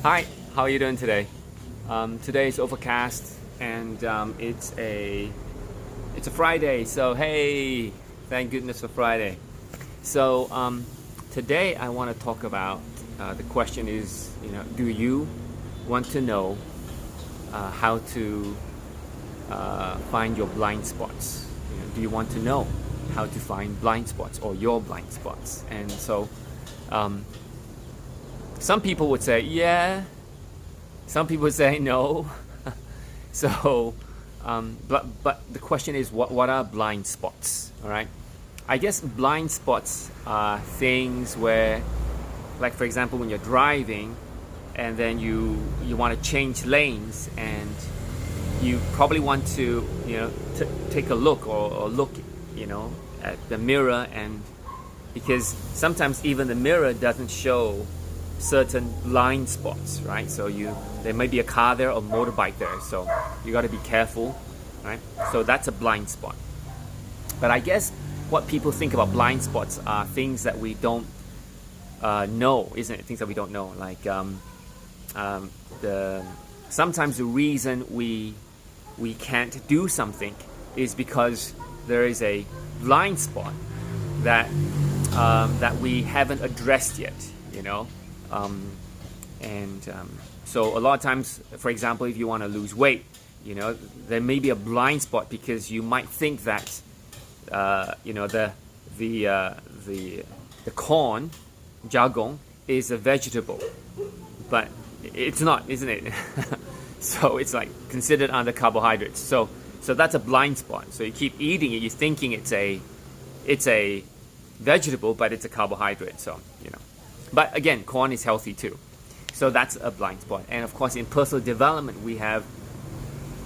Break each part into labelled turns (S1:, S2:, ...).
S1: Hi, how are you doing today? Today is overcast and it's a Friday, so hey, thank goodness for Friday. So today I want to talk about the question is, do you want to know how to find your blind spots? Do you want to know how to find blind spots or your blind spots? And so um, some people would say yeah, some people would say no. So, but the question is, what are blind spots? All right, I guess blind spots are things where, like for example, when you're driving, and then you want to change lanes, and you probably want to take a look or look at the mirror, and because sometimes even the mirror doesn't show certain blind spots, right? So there may be a car there or motorbike there, so you got to be careful, right? So that's a blind spot. But I guess what people think about blind spots are things that we don't know, isn't it? Things that we don't know, like sometimes the reason we can't do something is because there is a blind spot that we haven't addressed yet, so a lot of times, for example, if you want to lose weight, there may be a blind spot because you might think that the corn, jagung, is a vegetable, but it's not, isn't it? So it's like considered under carbohydrates. So that's a blind spot. So you keep eating it, you're thinking it's a vegetable, but it's a carbohydrate. So but again, corn is healthy too. So that's a blind spot. And of course, in personal development, we have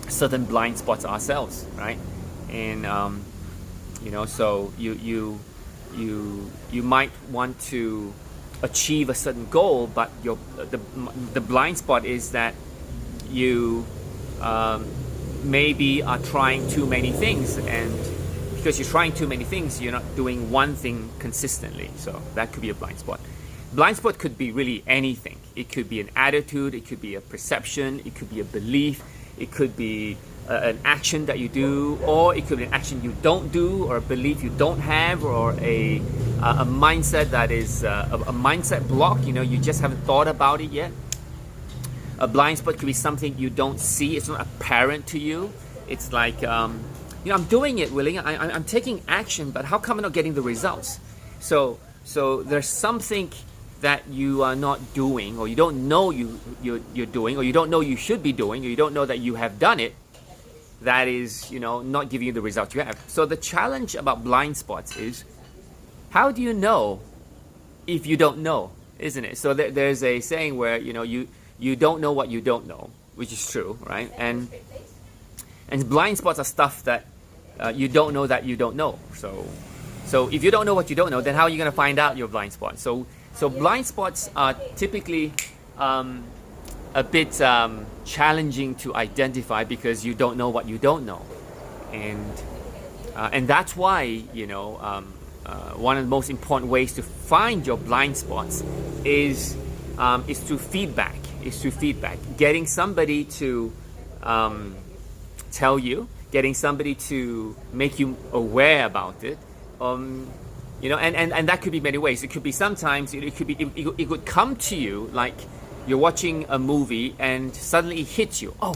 S1: certain blind spots ourselves, right? And so you might want to achieve a certain goal, but the blind spot is that you maybe are trying too many things, and because you're trying too many things, you're not doing one thing consistently. So that could be a blind spot. Blind spot could be really anything. It could be an attitude, it could be a perception, it could be a belief, it could be an action that you do, or it could be an action you don't do, or a belief you don't have, or a mindset that is a mindset block. You just haven't thought about it yet. A blind spot could be something you don't see. It's not apparent to you. It's like, I'm doing it, Willing. I'm taking action, but how come I'm not getting the results? So there's something that you are not doing, or you don't know you're doing, or you don't know you should be doing, or you don't know that you have done it, that is, not giving you the results you have. So the challenge about blind spots is, how do you know if you don't know, isn't it? So there's a saying where, you don't know what you don't know, which is true, right? And blind spots are stuff that you don't know that you don't know. So if you don't know what you don't know, then how are you going to find out your blind spot? So blind spots are typically a bit challenging to identify because you don't know what you don't know, and that's why one of the most important ways to find your blind spots is through feedback. Getting somebody to tell you, getting somebody to make you aware about it. And that could be many ways. It could be sometimes it could come to you like you're watching a movie and suddenly it hits you. Oh,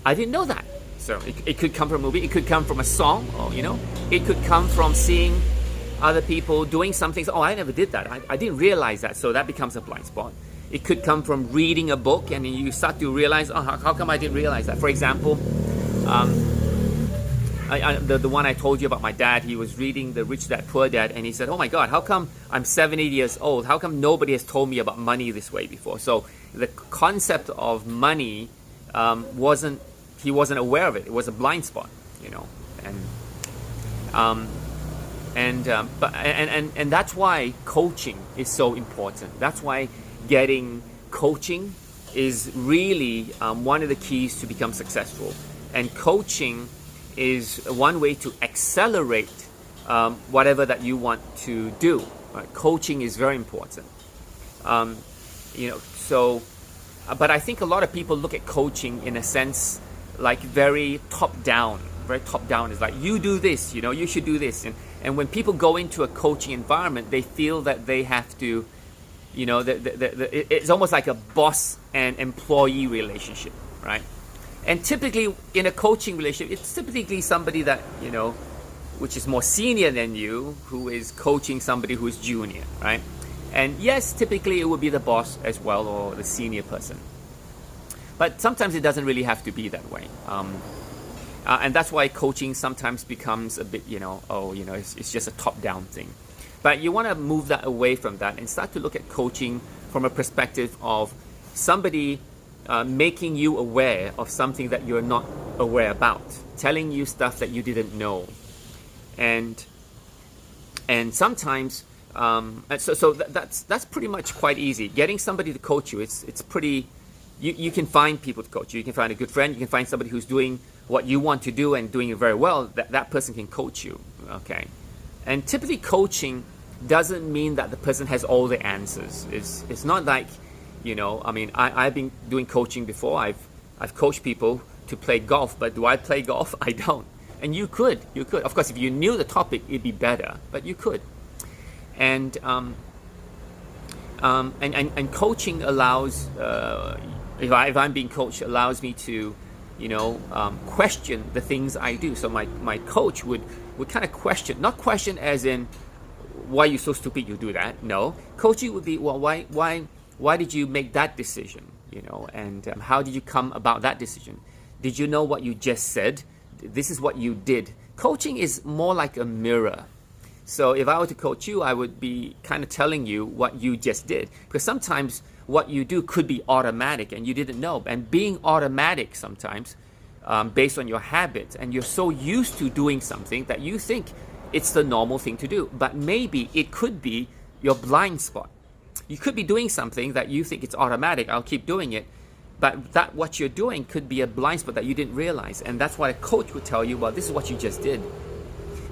S1: I didn't know that. So it could come from a movie. It could come from a song. Or it could come from seeing other people doing something. Oh, I never did that. I didn't realize that. So that becomes a blind spot. It could come from reading a book and you start to realize, oh, how come I didn't realize that? For example, the one I told you about my dad, he was reading The Rich Dad Poor Dad, and he said, oh my God, how come I'm 70 years old? How come nobody has told me about money this way before? So the concept of money he wasn't aware of it. It was a blind spot, and that's why coaching is so important. That's why getting coaching is really one of the keys to become successful. And coaching is one way to accelerate whatever that you want to do. Right? Coaching is very important. But I think a lot of people look at coaching in a sense like very top down. Very top down is like, you do this, you should do this. And when people go into a coaching environment, they feel that they have to, it's almost like a boss and employee relationship, right? And typically in a coaching relationship, it's typically somebody that, which is more senior than you, who is coaching somebody who is junior, right? And yes, typically it would be the boss as well, or the senior person. But sometimes it doesn't really have to be that way. And that's why coaching sometimes becomes a bit, it's just a top-down thing. But you want to move that away from that and start to look at coaching from a perspective of somebody making you aware of something that you're not aware about, telling you stuff that you didn't know. And sometimes, that's pretty much quite easy. Getting somebody to coach you, it's pretty. You can find people to coach you. You can find a good friend. You can find somebody who's doing what you want to do and doing it very well. That person can coach you. Okay, and typically coaching doesn't mean that the person has all the answers. It's not like, I've been doing coaching before. I've coached people to play golf, but do I play golf? I don't. And you could. Of course, if you knew the topic, it'd be better, but you could. And coaching allows, if I'm being coached, allows me to, question the things I do. So my coach would kind of question, not question as in, why are you so stupid you do that? No, coaching would be, well, why did you make that decision? And how did you come about that decision? Did you know what you just said? This is what you did. Coaching is more like a mirror. So if I were to coach you, I would be kind of telling you what you just did. Because sometimes what you do could be automatic and you didn't know. And being automatic sometimes, based on your habits, and you're so used to doing something that you think it's the normal thing to do. But maybe it could be your blind spot. You could be doing something that you think it's automatic, I'll keep doing it. But that what you're doing could be a blind spot that you didn't realize. And that's why a coach would tell you, well, this is what you just did.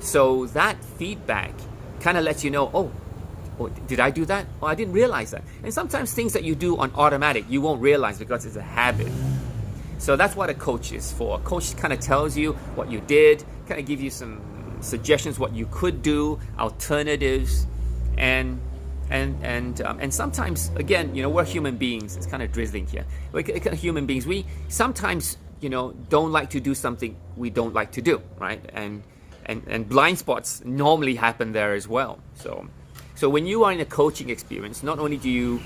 S1: So that feedback kind of lets you know, oh, did I do that? Oh, I didn't realize that. And sometimes things that you do on automatic, you won't realize because it's a habit. So that's what a coach is for. A coach kind of tells you what you did, kind of give you some suggestions what you could do, alternatives, and sometimes, again, we're human beings. It's kind of drizzling here. We're kind of human beings. We sometimes, don't like to do something we don't like to do, right? And blind spots normally happen there as well. So when you are in a coaching experience, not only do you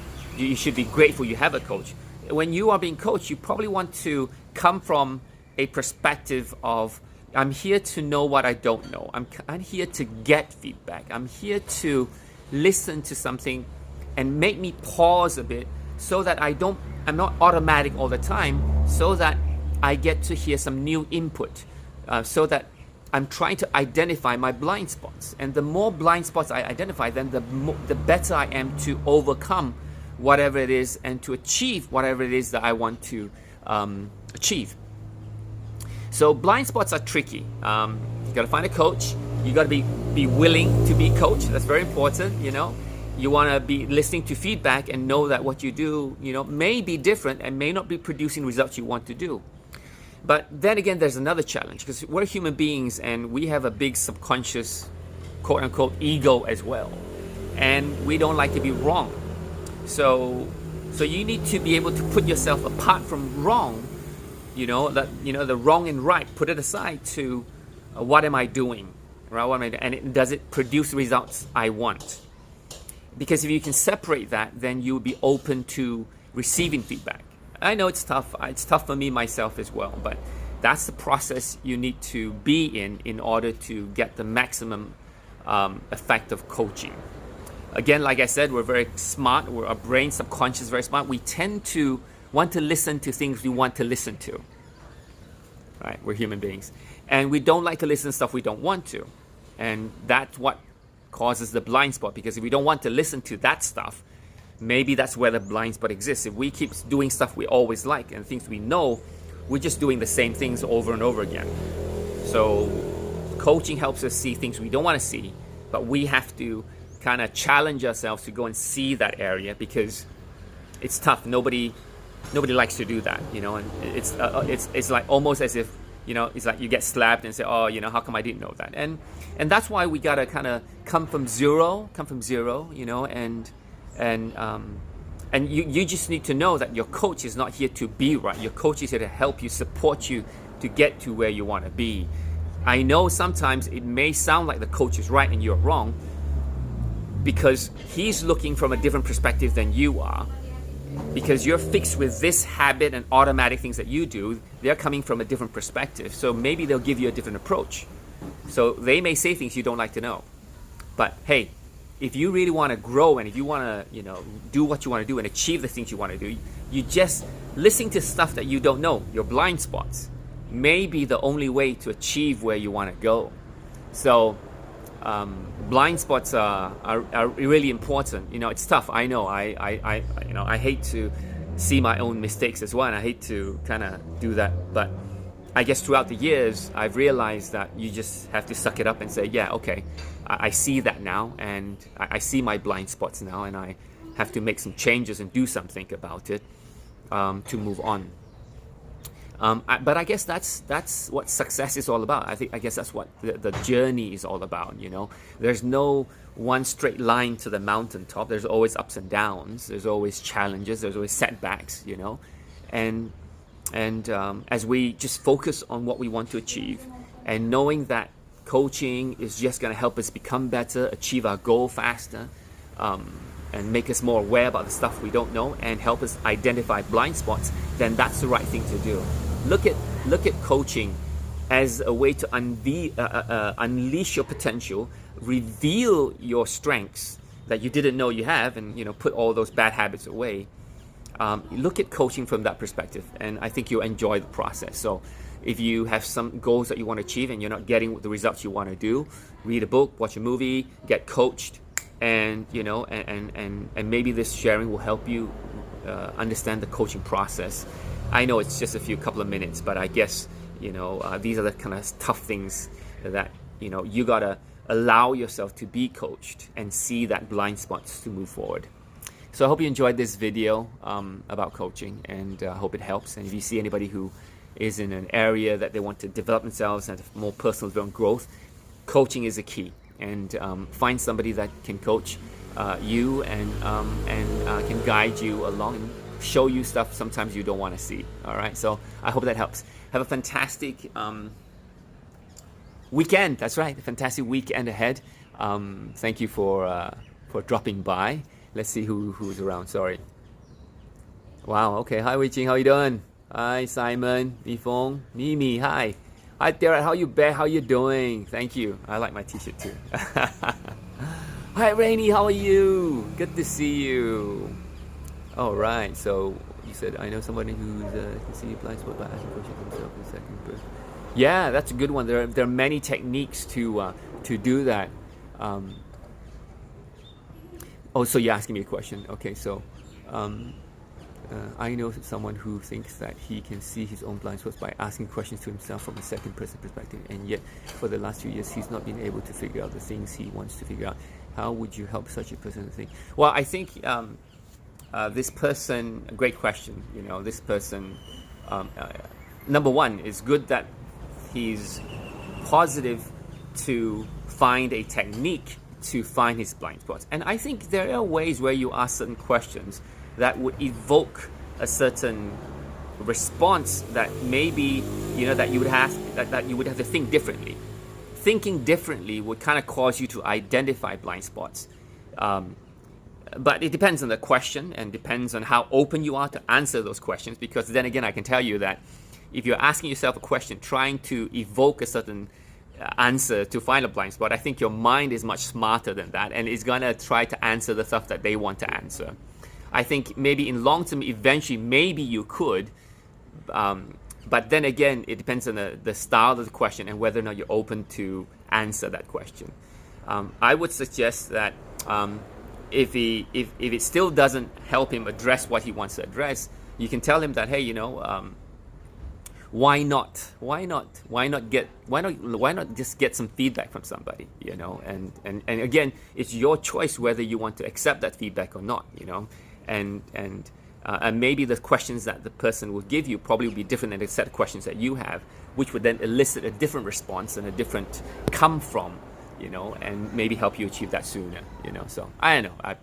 S1: should be grateful you have a coach. When you are being coached, you probably want to come from a perspective of, I'm here to know what I don't know. I'm here to get feedback. I'm here to listen to something and make me pause a bit so that I'm not automatic all the time, so that I get to hear some new input, so that I'm trying to identify my blind spots. And the more blind spots I identify, then the better I am to overcome whatever it is and to achieve whatever it is that I want to achieve. So blind spots are tricky. You got to find a coach. You got to be willing to be coached. That's very important. You want to be listening to feedback and know that what you do, may be different and may not be producing results you want to do. But then again, there's another challenge, because we're human beings and we have a big subconscious, quote unquote, ego as well. And we don't like to be wrong. So you need to be able to put yourself apart from wrong, the wrong and right, put it aside to what am I doing, right? And does it produce the results I want? Because if you can separate that, then you'll be open to receiving feedback. I know it's tough. It's tough for me myself as well, but that's the process you need to be in order to get the maximum effect of coaching. Again, like I said, we're very smart. Our brain, subconscious, is very smart. We tend to want to listen to things we want to listen to. Right? We're human beings. And we don't like to listen to stuff we don't want to. And that's what causes the blind spot, because if we don't want to listen to that stuff, maybe that's where the blind spot exists. If we keep doing stuff we always like and things we know, we're just doing the same things over and over again. So coaching helps us see things we don't want to see, but we have to kind of challenge ourselves to go and see that area, because it's tough. Nobody likes to do that, you know, and it's like almost as if, you know, it's like you get slapped and say, oh, you know, how come I didn't know that? And that's why we gotta kind of come from zero, you know, and you just need to know that your coach is not here to be right. Your coach is here to help you, support you to get to where you want to be. I know sometimes it may sound like the coach is right and you're wrong because he's looking from a different perspective than you are. Because you're fixed with this habit and automatic things that you do, they're coming from a different perspective. So maybe they'll give you a different approach. So they may say things you don't like to know. But hey, if you really want to grow and if you want to, you know, do what you want to do and achieve the things you want to do, you just listening to stuff that you don't know, your blind spots, may be the only way to achieve where you want to go. So blind spots are really important. You know, it's tough. I know. I you know, I hate to see my own mistakes as well, and I hate to kind of do that. But I guess throughout the years, I've realized that you just have to suck it up and say, yeah, okay, I see that now, and I see my blind spots now, and I have to make some changes and do something about it to move on. But I guess that's what success is all about. I guess that's what the journey is all about. You know, there's no one straight line to the mountaintop. There's always ups and downs. There's always challenges. There's always setbacks. You know, and as we just focus on what we want to achieve, and knowing that coaching is just going to help us become better, achieve our goal faster, and make us more aware about the stuff we don't know, and help us identify blind spots, then that's the right thing to do. Look at coaching as a way to unleash your potential, reveal your strengths that you didn't know you have, and, you know, put all those bad habits away. Look at coaching from that perspective, and I think you'll enjoy the process. So if you have some goals that you want to achieve and you're not getting the results you want to do, read a book, watch a movie, get coached, and, you know, and maybe this sharing will help you understand the coaching process. I know it's just a couple of minutes, but I guess, you know, these are the kind of tough things that, you know, you gotta allow yourself to be coached and see that blind spots to move forward. So I hope you enjoyed this video about coaching, and I hope it helps. And if you see anybody who is in an area that they want to develop themselves and have more personal development growth, coaching is a key. And find somebody that can coach you and can guide you along and show you stuff sometimes you don't want to see. All right, so I hope that helps. Have a fantastic weekend. That's right, a fantastic weekend ahead. Thank you for dropping by. Let's see who's around. Sorry. Wow. Okay. Hi, Wei Jing. How you doing? Hi, Simon. Mi Fong. Mimi. Hi. Hi, Derek. How you doing? Thank you. I like my t-shirt too. Hi, Rainy. How are you? Good to see you. All right. So you said I know somebody who's can see blind spot by asking questions himself in second person. Yeah, that's a good one. There are many techniques to do that. Oh, so you're asking me a question. Okay, so I know someone who thinks that he can see his own blind spots by asking questions to himself from a second person perspective, and yet for the last few years he's not been able to figure out the things he wants to figure out. How would you help such a person to think? Well, I think this person, a great question. You know, this person, number one, it's good that he's positive to find a technique to find his blind spots. And I think there are ways where you ask certain questions that would evoke a certain response that maybe, you know, that you would have to think differently. Thinking differently would kind of cause you to identify blind spots. But it depends on the question and depends on how open you are to answer those questions, because then again, I can tell you that if you're asking yourself a question, trying to evoke a certain answer to find a blind spot, I think your mind is much smarter than that, and it's going to try to answer the stuff that they want to answer. I think maybe in long term, eventually, maybe you could, but then again, it depends on the style of the question and whether or not you're open to answer that question. I would suggest that if it still doesn't help him address what he wants to address, you can tell him that, hey, you know, why not just get some feedback from somebody, you know, and again, it's your choice whether you want to accept that feedback or not, you know, and And maybe the questions that the person will give you probably will be different than the set of questions that you have, which would then elicit a different response and a different come from, and maybe help you achieve that sooner, So I don't know.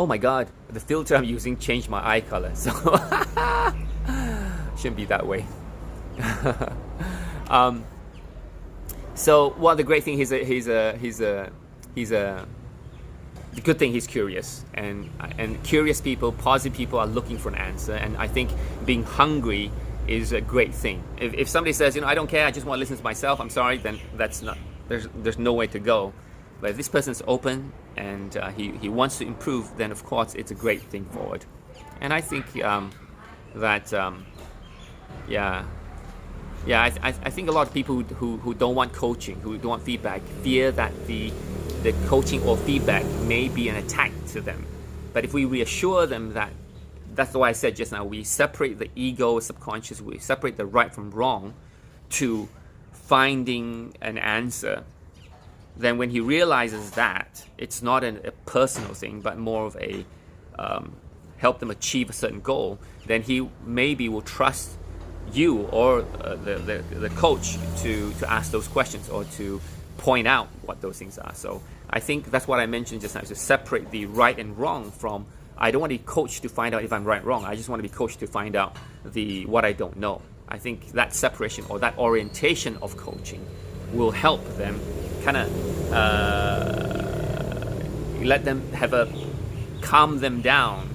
S1: Oh my God, the filter I'm using changed my eye color, so shouldn't be that way. So, well, the great thing, the good thing, he's curious, and curious people, positive people are looking for an answer, and I think being hungry is a great thing. If somebody says, I don't care, I just want to listen to myself, I'm sorry, then that's not, there's no way to go. But if this person's open and he wants to improve, then of course it's a great thing forward. And I think I think a lot of people who don't want coaching, who don't want feedback, fear that the coaching or feedback may be an attack to them. But if we reassure them that's why I said just now, we separate the ego, subconscious, we separate the right from wrong to finding an answer, then when he realizes that it's not a personal thing, but more of a help them achieve a certain goal, then he maybe will trust you or the coach to ask those questions or to point out what those things are. So I think that's what I mentioned just now, to separate the right and wrong from, I don't want to be coached to find out if I'm right or wrong. I just want to be coached to find out what I don't know. I think that separation or that orientation of coaching will help them kind of let them calm them down,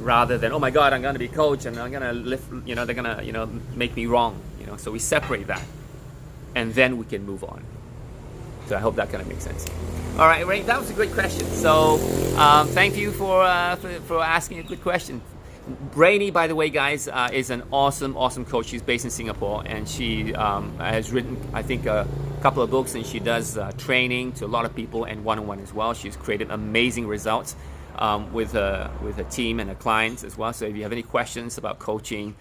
S1: rather than, oh my God, I'm going to be coached and I'm going to lift, they're going to, make me wrong, So we separate that, and then we can move on. So I hope that kind of makes sense. All right, Ray, that was a great question. So thank you for asking a good question. Rainy, by the way, guys, is an awesome coach. She's based in Singapore, and she has written, I think, a couple of books, and she does training to a lot of people and one-on-one as well. She's created amazing results with her team and her clients as well. So if you have any questions about coaching,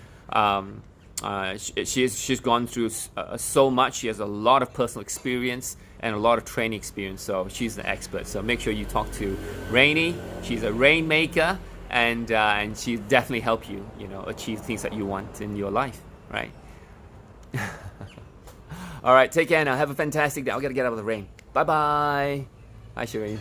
S1: she's gone through so much. She has a lot of personal experience and a lot of training experience. So she's an expert. So make sure you talk to Rainy. She's a rainmaker, and she'll definitely help you, achieve things that you want in your life, right? All right, take care now. Have a fantastic day. I gotta get out of the rain. Bye-bye. Hi, Shireen.